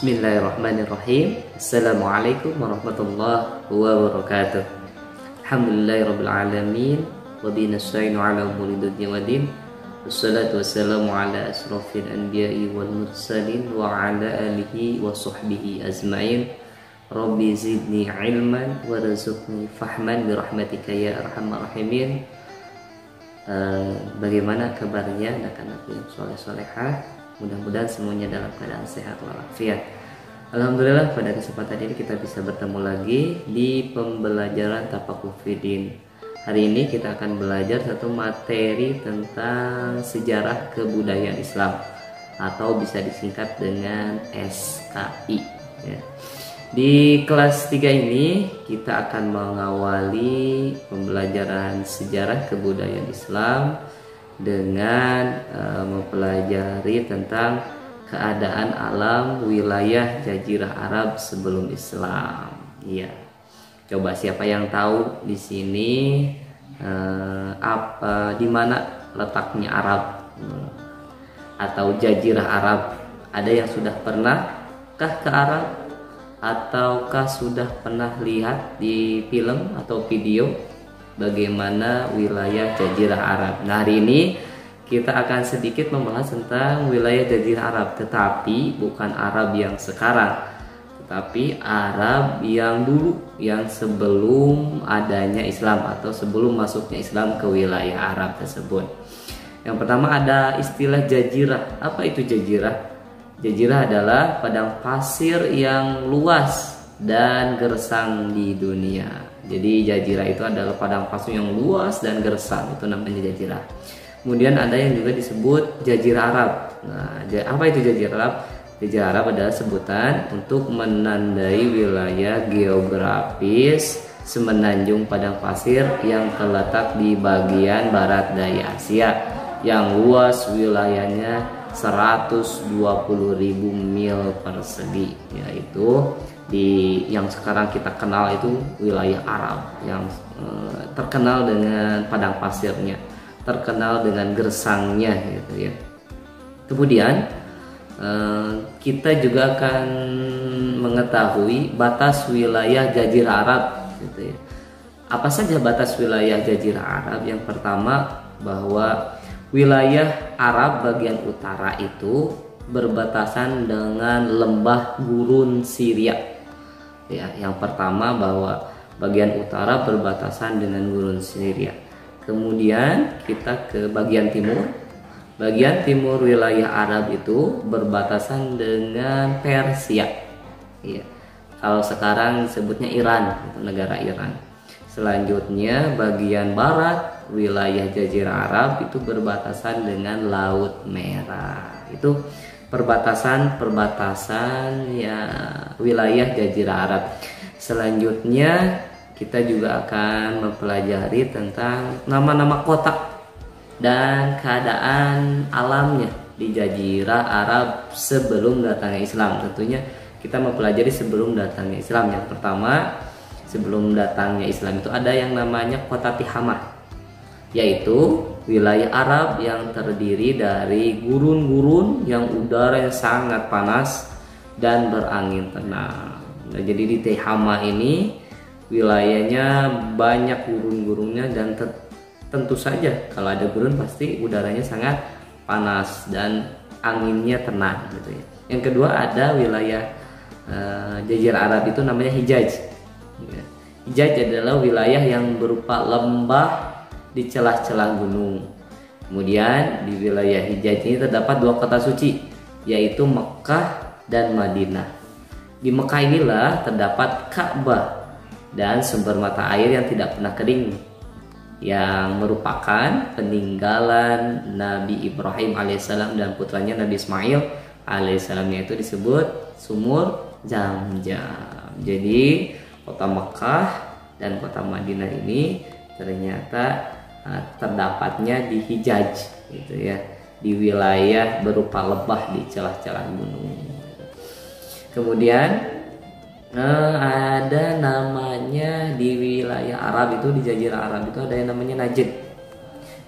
Bismillahirrahmanirrahim. Assalamualaikum warahmatullahi wabarakatuh. Alhamdulillahirabbil alamin wa bihi nasta'inu ala umuri dunya waddin. Wassalatu wassalamu ala asrofil anbiya'i wal mursalin wa ala alihi wa sahbihi azma'in. Rabbi zidni ilman warzuqni fahman birahmatika ya arhamar rahimin. Bagaimana kabarnya anak-anak yang soleh-solehah? Mudah-mudahan semuanya dalam keadaan sehat walafiat. Alhamdulillah, pada kesempatan ini kita bisa bertemu lagi di pembelajaran Tafaqquh Fiddin. Hari ini kita akan belajar satu materi tentang sejarah kebudayaan Islam, atau bisa disingkat dengan SKI ya. Di kelas 3 ini kita akan mengawali pembelajaran sejarah kebudayaan Islam dengan mempelajari tentang keadaan alam wilayah Jazirah Arab sebelum Islam. Iya. Coba siapa yang tahu di sini di mana letaknya Arab atau Jazirah Arab? Ada yang sudah pernahkah ke Arab? Ataukah sudah pernah lihat di film atau video bagaimana wilayah Jazirah Arab? Nah, hari ini kita akan sedikit membahas tentang wilayah Jazirah Arab, tetapi bukan Arab yang sekarang, tetapi Arab yang dulu, yang sebelum adanya Islam atau sebelum masuknya Islam ke wilayah Arab tersebut. Yang pertama ada istilah jazirah. Apa itu jazirah? Jazirah adalah padang pasir yang luas dan gersang di dunia. Jadi jazirah itu adalah padang pasir yang luas dan gersang, itu namanya jazirah. Kemudian ada yang juga disebut Jazirah Arab. Nah, apa itu Jazirah Arab? Jazirah Arab adalah sebutan untuk menandai wilayah geografis semenanjung padang pasir yang terletak di bagian barat daya Asia, yang luas wilayahnya 120.000 mil persegi, yaitu yang sekarang kita kenal itu wilayah Arab, yang terkenal dengan padang pasirnya, terkenal dengan gersangnya gitu ya. Kemudian kita juga akan mengetahui batas wilayah Jazirah Arab gitu ya. Apa saja batas wilayah Jazirah Arab? Yang pertama, bahwa wilayah Arab bagian utara itu berbatasan dengan lembah gurun Syria. Ya, yang pertama bahwa bagian utara berbatasan dengan gurun Syria. Kemudian kita ke bagian timur. Bagian timur wilayah Arab itu berbatasan dengan Persia. Ya. Kalau sekarang disebutnya Iran, negara Iran. Selanjutnya bagian barat wilayah Jazirah Arab itu berbatasan dengan Laut Merah. Itu perbatasan ya wilayah Jazirah Arab. Selanjutnya kita juga akan mempelajari tentang nama-nama kota dan keadaan alamnya di Jazirah Arab sebelum datangnya Islam. Tentunya kita mempelajari sebelum datangnya Islam. Yang pertama, sebelum datangnya Islam itu ada yang namanya kota Tihamah, yaitu wilayah Arab yang terdiri dari gurun-gurun yang udaranya sangat panas dan berangin tenang. Nah, jadi di Tihamah ini wilayahnya banyak gurun-gurunnya, dan tentu saja kalau ada gurun pasti udaranya sangat panas dan anginnya tenang gitu ya. Yang kedua ada wilayah Jazirah Arab itu namanya Hijaz. Hijaz adalah wilayah yang berupa lembah di celah-celah gunung. Kemudian di wilayah Hijaz ini terdapat 2 kota suci, yaitu Mekah dan Madinah. Di Mekah inilah terdapat Ka'bah dan sumber mata air yang tidak pernah kering, yang merupakan peninggalan Nabi Ibrahim alaihissalam dan putranya Nabi Ismail alaihissalam, yaitu disebut sumur Zamzam. Jadi kota Mekah dan kota Madinah ini ternyata terdapatnya di Hijaz gitu ya, di wilayah berupa lembah di celah-celah gunung. Kemudian ada namanya di wilayah Arab itu, di Jazirah Arab itu ada yang namanya Najd.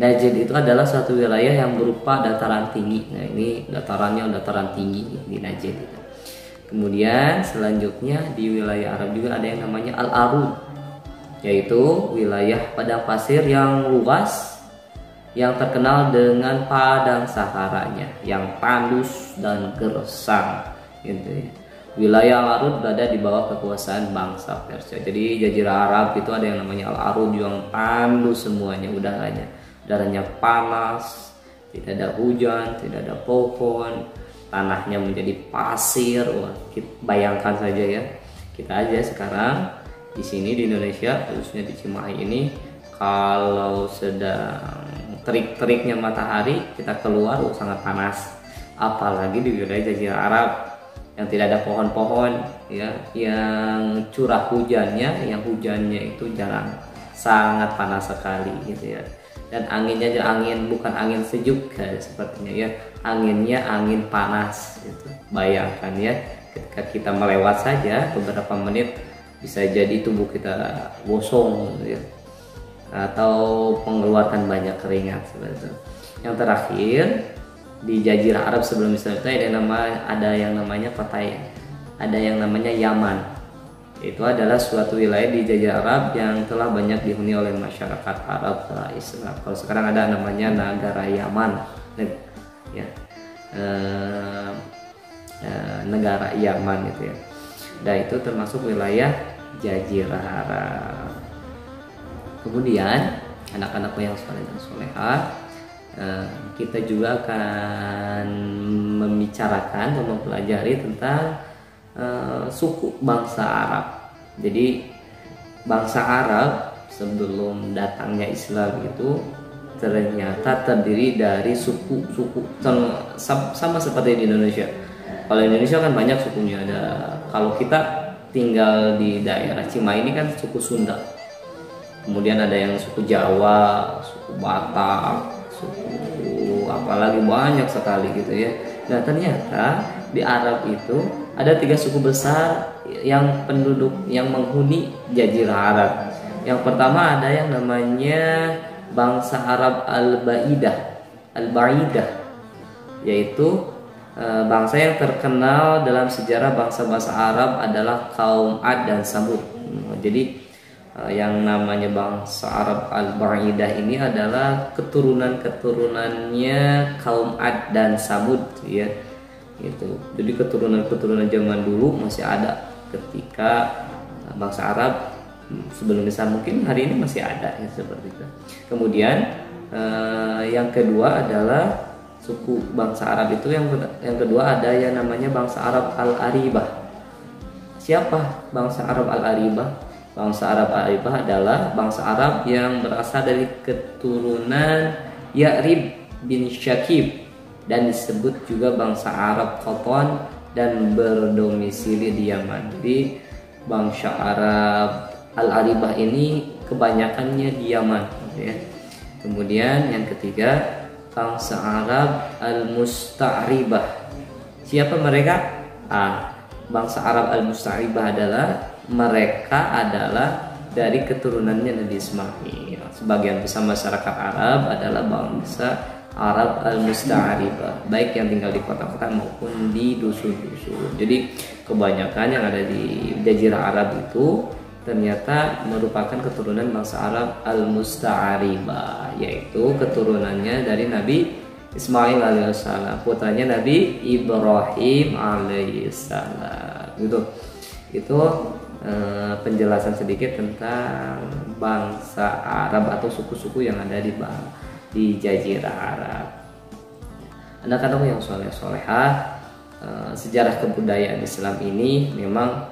Najd itu adalah suatu wilayah yang berupa dataran tinggi. Nah, ini datarannya dataran tinggi di Najd itu. Kemudian selanjutnya di wilayah Arab juga ada yang namanya Al-Arud, yaitu wilayah padang pasir yang luas yang terkenal dengan padang saharanya yang tandus dan gersang gitu ya. Wilayah Al-Arud berada di bawah kekuasaan bangsa Persia. Jadi jazirah Arab itu ada yang namanya Al-Arud yang tandus semuanya udaranya. Udaranya panas, tidak ada hujan, tidak ada pohon, tanahnya menjadi pasir. Wah, bayangkan saja ya. Kita aja sekarang di sini di Indonesia, khususnya di Cimahi ini, kalau sedang terik-teriknya matahari kita keluar sangat panas. Apalagi di wilayah jazirah Arab yang tidak ada pohon-pohon ya, yang curah hujannya itu jarang, sangat panas sekali gitu ya. Dan anginnya angin bukan angin sejuk sepertinya ya, anginnya angin panas gitu. Bayangkan ya, ketika kita melewat saja beberapa menit bisa jadi tubuh kita gosong gitu ya, atau mengeluarkan banyak keringat seperti itu. Yang terakhir di jazirah Arab sebelum Islam itu ada yang namanya Yaman. Itu adalah suatu wilayah di jazirah Arab yang telah banyak dihuni oleh masyarakat Arab setelah Islam. Kalau sekarang ada namanya negara Yaman, ya, negara Yaman itu ya. Dan itu termasuk wilayah jazirah Arab. Kemudian anak-anakku yang soleh dan solehah, kita juga akan membicarakan atau mempelajari tentang suku bangsa Arab. Jadi bangsa Arab sebelum datangnya Islam itu ternyata terdiri dari suku-suku sama seperti di Indonesia. Kalau Indonesia kan banyak sukunya, kalau kita tinggal di daerah Cimahi ini kan suku Sunda. Kemudian ada yang suku Jawa, suku Batak, suku apalagi banyak sekali gitu ya. Nah ternyata di Arab itu ada 3 suku besar yang menghuni jazirah Arab. Yang pertama ada yang namanya bangsa Arab Al-Ba'idah, yaitu bangsa yang terkenal dalam sejarah bangsa-bangsa Arab adalah kaum Ad dan Samud. Jadi yang namanya bangsa Arab Al-Ba'idah ini adalah keturunan-keturunannya kaum Ad dan Samud ya. Gitu. Jadi keturunan-keturunan zaman dulu masih ada ketika bangsa Arab sebelum Islam, mungkin hari ini masih ada ya, seperti itu. Kemudian yang kedua adalah suku bangsa Arab itu yang kedua ada yang namanya bangsa Arab Al-Aribah. Siapa bangsa Arab Al-Aribah? Bangsa Arab Al-Aribah adalah bangsa Arab yang berasal dari keturunan Ya'rib bin Syakib dan disebut juga bangsa Arab Qattan dan berdomisili di Yaman. Jadi bangsa Arab Al-Aribah ini kebanyakannya di Yaman ya. Kemudian yang ketiga bangsa Arab Al-Musta'ribah. Siapa mereka? Bangsa Arab Al-Musta'ribah mereka adalah dari keturunannya Nabi Ismail. Sebagian besar masyarakat Arab adalah bangsa Arab Al-Musta'ribah, baik yang tinggal di kota-kota maupun di dusun-dusun. Jadi kebanyakan yang ada di jazirah Arab itu ternyata merupakan keturunan bangsa Arab Al-Musta'ribah, yaitu keturunannya dari Nabi Ismail alaihissalam, putranya Nabi Ibrahim alaihissalam. Itu penjelasan sedikit tentang bangsa Arab atau suku-suku yang ada di jazirah Arab. Anak-anak yang soleh-solehah, sejarah kebudayaan Islam ini memang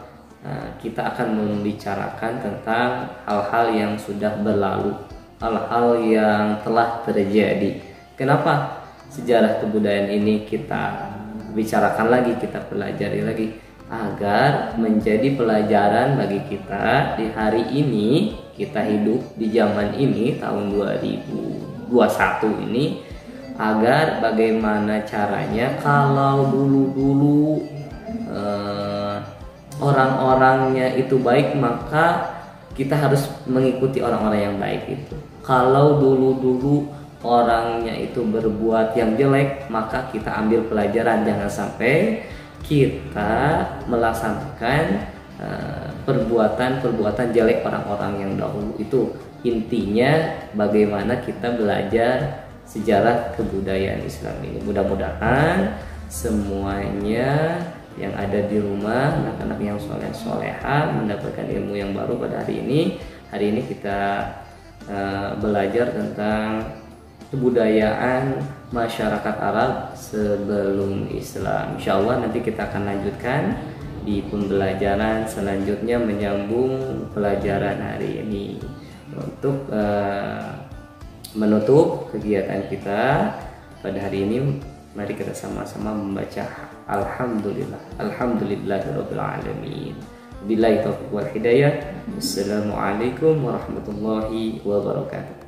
kita akan membicarakan tentang hal-hal yang sudah berlalu, hal-hal yang telah terjadi. Kenapa sejarah kebudayaan ini kita bicarakan lagi, kita pelajari lagi, agar menjadi pelajaran bagi kita di hari ini, kita hidup di zaman ini tahun 2021 ini, agar bagaimana caranya kalau dulu-dulu orang-orangnya itu baik, maka kita harus mengikuti orang-orang yang baik itu. Kalau dulu-dulu orangnya itu berbuat yang jelek, maka kita ambil pelajaran, jangan sampai kita melaksanakan perbuatan-perbuatan jelek orang-orang yang dahulu itu. Intinya bagaimana kita belajar sejarah kebudayaan Islam ini. Mudah-mudahan semuanya yang ada di rumah, anak-anak yang soleh-soleha mendapatkan ilmu yang baru pada hari ini. Hari ini kita belajar tentang kebudayaan masyarakat Arab sebelum Islam. Insya Allah nanti kita akan lanjutkan di pembelajaran selanjutnya, menyambung pelajaran hari ini. Untuk menutup kegiatan kita pada hari ini, mari kita sama-sama membaca Alhamdulillah, Alhamdulillahirabbil alamin. Billahi taufiq wal hidayah. Wassalamualaikum warahmatullahi wabarakatuh.